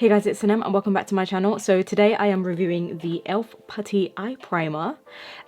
Hey guys, it's Sinem and welcome back to my channel. So today I am reviewing the E.L.F Putty Eye Primer,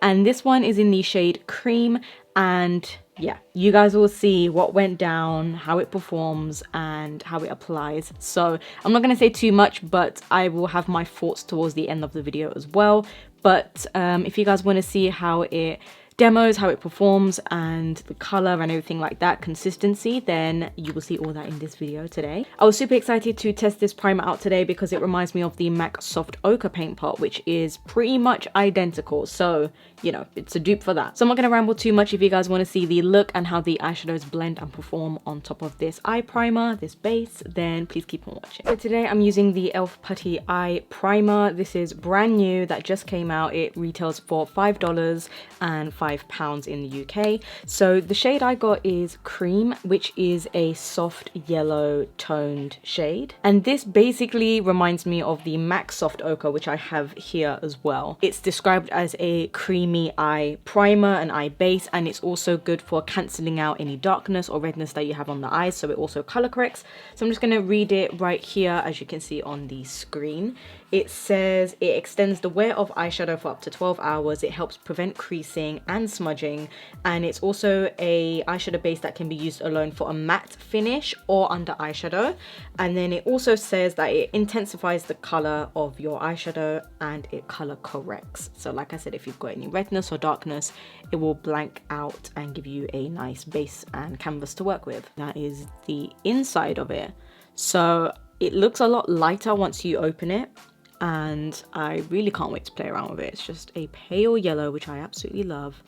and this one is in the shade Cream, and yeah, you guys will see what went down, how it performs and how it applies. So I'm not going to say too much, but I will have my thoughts towards the end of the video as well. But if you guys want to see how it demos, how it performs and the color and everything like that, consistency, then you will see all that in this video today. I was super excited to test this primer out today because it reminds me of the MAC Soft Ochre paint pot, which is pretty much identical, so you know, it's a dupe for that. So I'm not going to ramble too much. If you guys want to see the look and how the eyeshadows blend and perform on top of this eye primer, this base, then please keep on watching. So today I'm using the E.L.F Putty Eye Primer. This is brand new, that just came out. It retails for $5 and £5 in the UK. So the shade I got is Cream, which is a soft yellow toned shade. And this basically reminds me of the MAC Soft Ochre, which I have here as well. It's described as a creamy eye primer and eye base, and it's also good for cancelling out any darkness or redness that you have on the eyes, so it also color corrects. So I'm just going to read it right here, as you can see on the screen. It says it extends the wear of eyeshadow for up to 12 hours. It helps prevent creasing and smudging, and it's also a eyeshadow base that can be used alone for a matte finish or under eyeshadow. And then it also says that it intensifies the color of your eyeshadow and it color corrects. So like I said, if you've got any redness or darkness, it will blank out and give you a nice base and canvas to work with. That is the inside of it. So it looks a lot lighter once you open it, and I really can't wait to play around with it. It's just a pale yellow, which I absolutely love.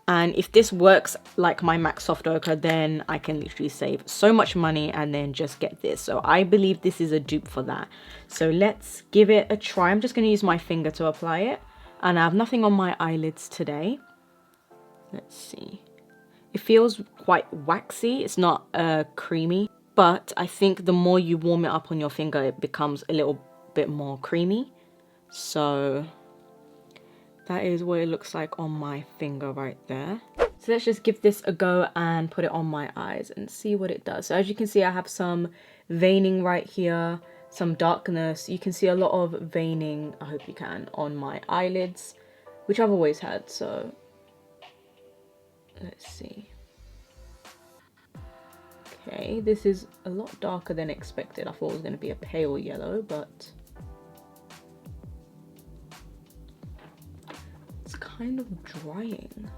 And if this works like my MAC Soft Ochre, then I can literally save so much money and then just get this. So I believe this is a dupe for that. So let's give it a try. I'm just going to use my finger to apply it, and I have nothing on my eyelids today. Let's see. It feels quite waxy. It's not creamy, but I think the more you warm it up on your finger, it becomes a little bit more creamy. So that is what it looks like on my finger right there. So let's just give this a go and put it on my eyes and see what it does. So as you can see, I have some veining right here, some darkness. You can see a lot of veining, I hope you can, on my eyelids, which I've always had. So let's see. Okay, this is a lot darker than expected. I thought it was going to be a pale yellow, but it's kind of drying.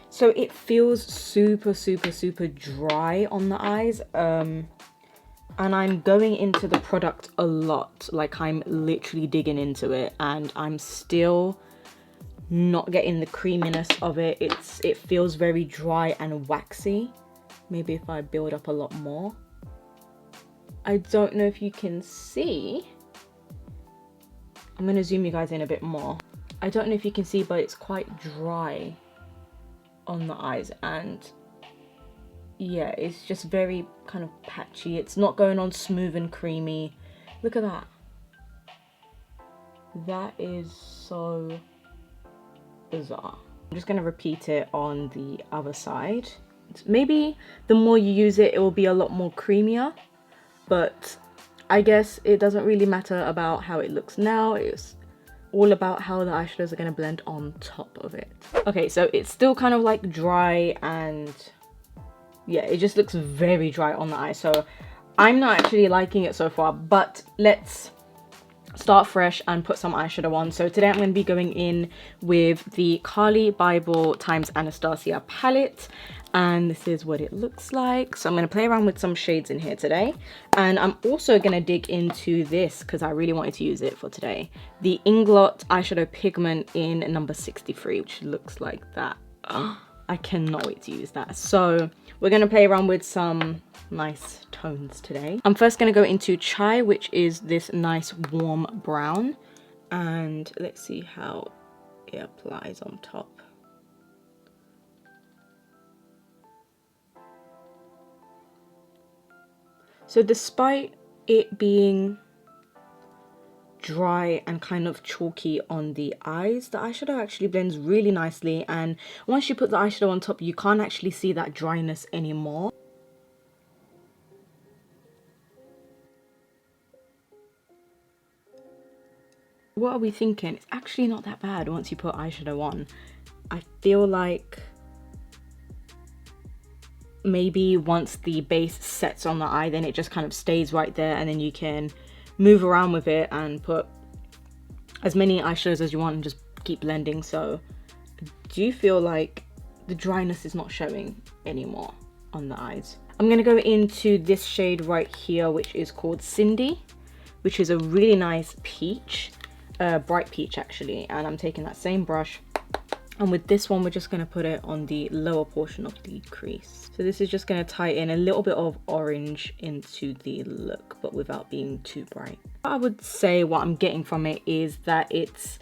So it feels super dry on the eyes, and I'm going into the product a lot. Like, I'm literally digging into it, and I'm still not getting the creaminess of it. It feels very dry and waxy. Maybe if I build up a lot more. I don't know if you can see. I'm going to zoom you guys in a bit more. I don't know if you can see, but it's quite dry on the eyes, and yeah, it's just very kind of patchy. It's not going on smooth and creamy. Look at that. That is so bizarre. I'm just going to repeat it on the other side. Maybe the more you use it, it will be a lot more creamier, but I guess it doesn't really matter about how it looks now. It's all about how the eyeshadows are going to blend on top of it. Okay, so it's still kind of like dry, and yeah, it just looks very dry on the eye. So I'm not actually liking it so far, but let's start fresh and put some eyeshadow on. So today I'm going to be going in with the Carli, Bybel times Anastasia palette, and this is what it looks like. So I'm going to play around with some shades in here today, and I'm also going to dig into this because I really wanted to use it for today, the Inglot eyeshadow pigment in number 63, which looks like that. I cannot wait to use that. So we're going to play around with some nice tones today. I'm first going to go into Chai, which is this nice warm brown, and let's see how it applies on top. So despite it being dry and kind of chalky on the eyes, the eyeshadow actually blends really nicely, and once you put the eyeshadow on top, you can't actually see that dryness anymore. What are we thinking? It's actually not that bad once you put eyeshadow on. I feel like maybe once the base sets on the eye, then it just kind of stays right there, and then you can move around with it and put as many eyeshadows as you want and just keep blending. So I do feel like the dryness is not showing anymore on the eyes. I'm gonna go into this shade right here, which is called Cindy, which is a really nice peach, bright peach actually. And I'm taking that same brush, and with this one, we're just gonna put it on the lower portion of the crease. So this is just gonna tie in a little bit of orange into the look, but without being too bright. I would say what I'm getting from it is that it's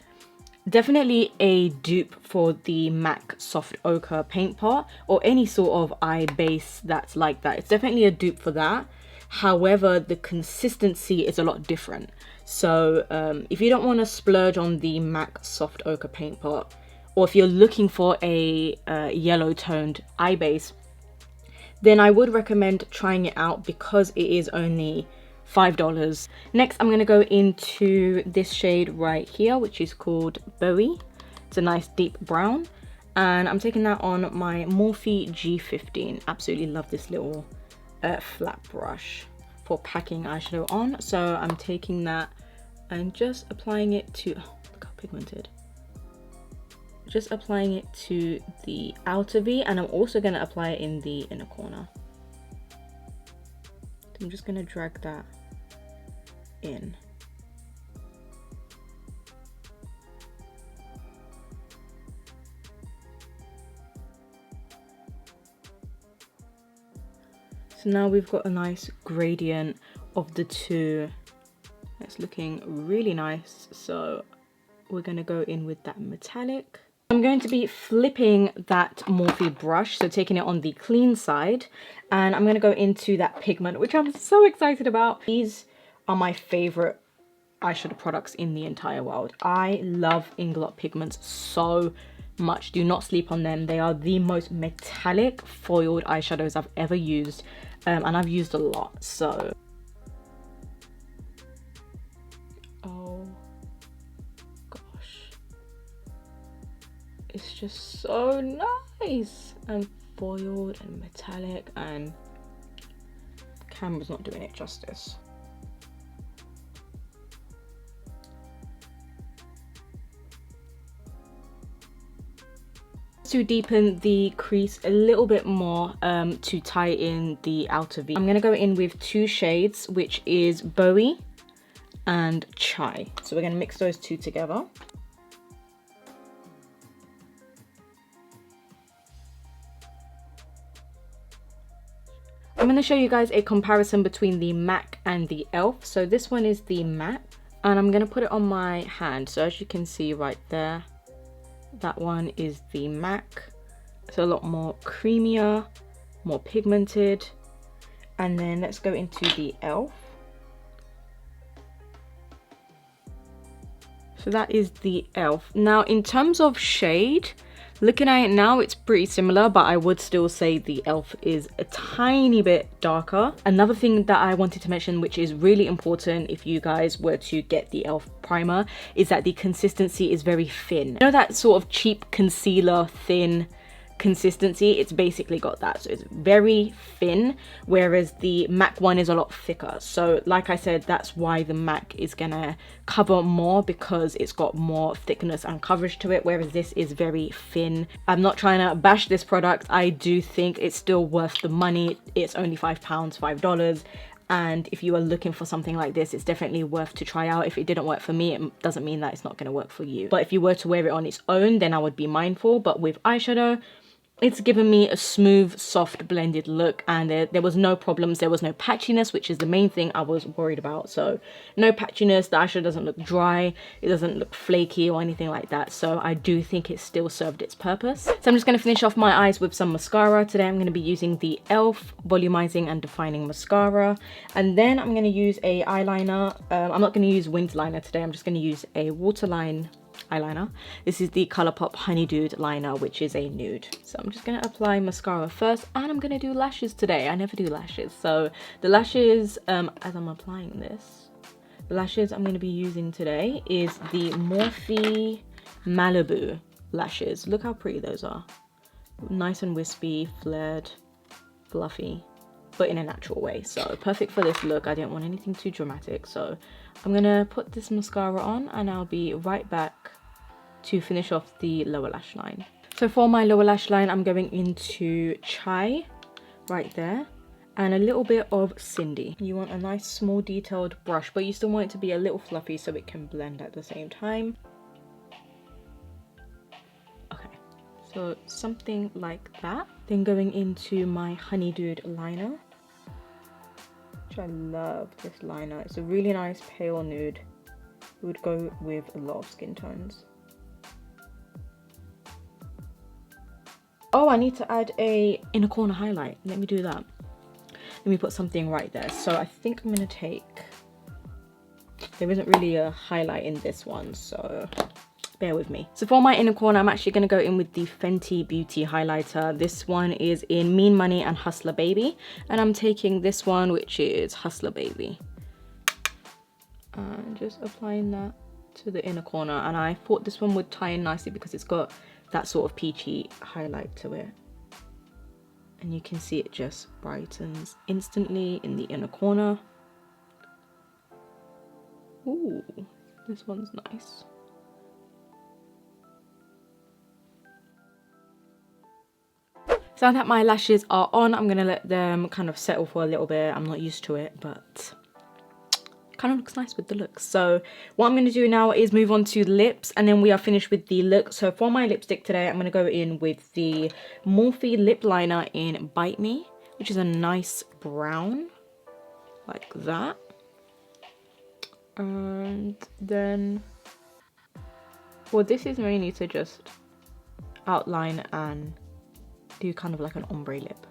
definitely a dupe for the MAC Soft Ochre paint pot, or any sort of eye base that's like that. It's definitely a dupe for that. However, the consistency is a lot different. So if you don't want to splurge on the MAC Soft Ochre paint pot, or if you're looking for a yellow toned eye base, then I would recommend trying it out because it is only $5. Next, I'm going to go into this shade right here, which is called Bowie. It's a nice deep brown, and I'm taking that on my Morphe G15. Absolutely love this little flat brush for packing eyeshadow on. So I'm taking that and just applying it to, oh, look how pigmented. Just applying it to the outer V, and I'm also going to apply it in the inner corner. I'm just going to drag that in. So now we've got a nice gradient of the two. It's looking really nice. So we're going to go in with that metallic. I'm going to be flipping that Morphe brush, so taking it on the clean side, and I'm going to go into that pigment, which I'm so excited about. These are my favorite eyeshadow products in the entire world. I love Inglot pigments so much. Do not sleep on them. They are the most metallic foiled eyeshadows I've ever used, and I've used a lot. So oh gosh, it's just so nice and foiled and metallic, and the camera's not doing it justice. To deepen the crease a little bit more, to tie in the outer V, I'm going to go in with two shades, which is Bowie and Chai. So we're going to mix those two together. I'm going to show you guys a comparison between the MAC and the E.L.F. So this one is the MAC, and I'm going to put it on my hand. So as you can see right there, that one is the MAC. It's a lot more creamier, more pigmented. And then let's go into the E.L.F. So that is the E.L.F. Now in terms of shade, looking at it now, it's pretty similar, but I would still say the E.L.F. is a tiny bit darker. Another thing that I wanted to mention, which is really important if you guys were to get the E.L.F. primer, is that the consistency is very thin. You know that sort of cheap concealer thin consistency? It's basically got that. So it's very thin, whereas the MAC one is a lot thicker. So like I said, that's why the MAC is gonna cover more, because it's got more thickness and coverage to it, whereas this is very thin. I'm not trying to bash this product. I do think it's still worth the money. It's only £5, $5. And if you are looking for something like this, it's definitely worth to try out. If it didn't work for me, it doesn't mean that it's not going to work for you. But if you were to wear it on its own, then I would be mindful. But with eyeshadow, it's given me a smooth, soft, blended look, and there was no problems. There was no patchiness, which is the main thing I was worried about. So no patchiness. The eyeshadow doesn't look dry. It doesn't look flaky or anything like that. So I do think it still served its purpose. So I'm just going to finish off my eyes with some mascara. Today I'm going to be using the E.L.F. Volumizing and Defining Mascara. And then I'm going to use a eyeliner. I'm not going to use winged liner today. I'm just going to use a waterline eyeliner. This is the Colourpop Honeydude liner, which is a nude. So I'm just going to apply mascara first, and I'm going to do lashes today. I never do lashes. So the lashes, as I'm applying this, The lashes I'm going to be using today is the Morphe Malibu lashes. Look how pretty those are. Nice and wispy, flared, fluffy, but in a natural way. So perfect for this look. I didn't want anything too dramatic. So I'm going to put this mascara on and I'll be right back to finish off the lower lash line. So for my lower lash line, I'm going into Chai right there and a little bit of Cindy. You want a nice small detailed brush, but you still want it to be a little fluffy so it can blend at the same time. Okay, so something like that. Then going into my Honeydude liner, which I love this liner. It's a really nice pale nude. It would go with a lot of skin tones. Oh, I need to add a inner corner highlight. Let me do that. Let me put something right there. So I think I'm gonna take, there isn't really a highlight in this one, so bear with me. So for my inner corner, I'm actually gonna go in with the Fenty Beauty highlighter. This one is in Mean Money and Hustla Baby. And I'm taking this one, which is Hustla Baby. And just applying that to the inner corner. And I thought this one would tie in nicely because it's got that sort of peachy highlight to it. And you can see it just brightens instantly in the inner corner. Ooh, this one's nice. So now that my lashes are on, I'm gonna let them kind of settle for a little bit. I'm not used to it, but kind of looks nice with the looks. So what I'm going to do now is move on to the lips, and then we are finished with the look. So for my lipstick today, I'm going to go in with the Morphe lip liner in Bite Me, which is a nice brown like that. And then, well, this is mainly to just outline and do kind of like an ombre lip.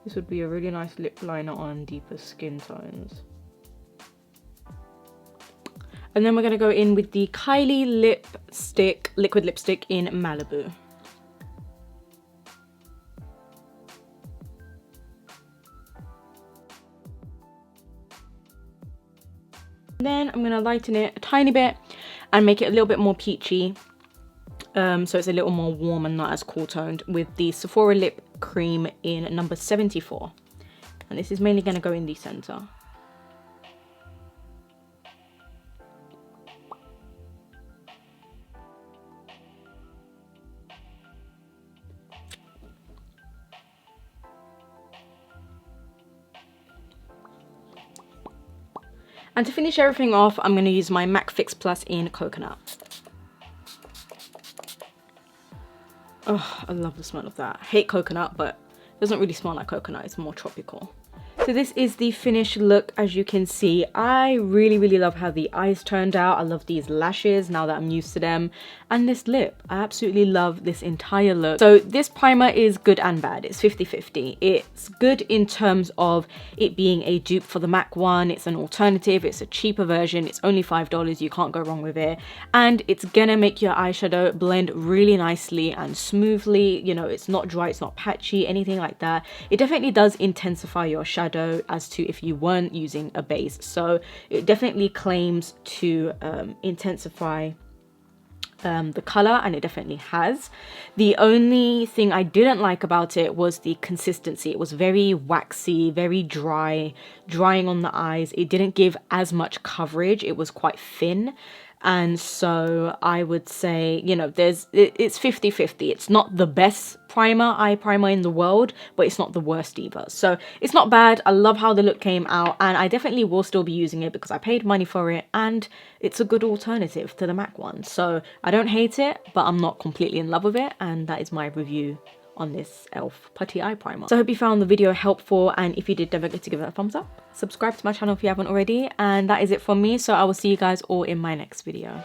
This would be a really nice lip liner on deeper skin tones. And then we're going to go in with the Carli lipstick, liquid lipstick in Malibu. Then I'm going to lighten it a tiny bit and make it a little bit more peachy. So it's a little more warm and not as cool toned with the Sephora lip cream in number 74. And this is mainly going to go in the center. And to finish everything off, I'm going to use my MAC Fix Plus in Coconut. Oh, I love the smell of that. I hate coconut, but it doesn't really smell like coconut. It's more tropical. So this is the finished look. As you can see, I really love how the eyes turned out. I love these lashes now that I'm used to them. And this lip, I absolutely love this entire look. So this primer is good and bad. It's 50-50. It's good in terms of it being a dupe for the MAC one. It's an alternative. It's a cheaper version. It's only $5. You can't go wrong with it. And it's gonna make your eyeshadow blend really nicely and smoothly. You know, it's not dry, it's not patchy, anything like that. It definitely does intensify your shadow as to if you weren't using a base. So it definitely claims to intensify the color, and it definitely has. The only thing I didn't like about it was the consistency. It was very waxy, very drying on the eyes. It didn't give as much coverage. It was quite thin. And so I would say, you know, it's 50-50. It's not the best eye primer in the world, but it's not the worst either. So it's not bad. I love how the look came out, and I definitely will still be using it because I paid money for it, and it's a good alternative to the MAC one. So I don't hate it, but I'm not completely in love with it, and that is my review on this E.L.F. Putty Eye Primer. So I hope you found the video helpful, and if you did, don't forget to give it a thumbs up. Subscribe to my channel if you haven't already, and that is it from me. So I will see you guys all in my next video.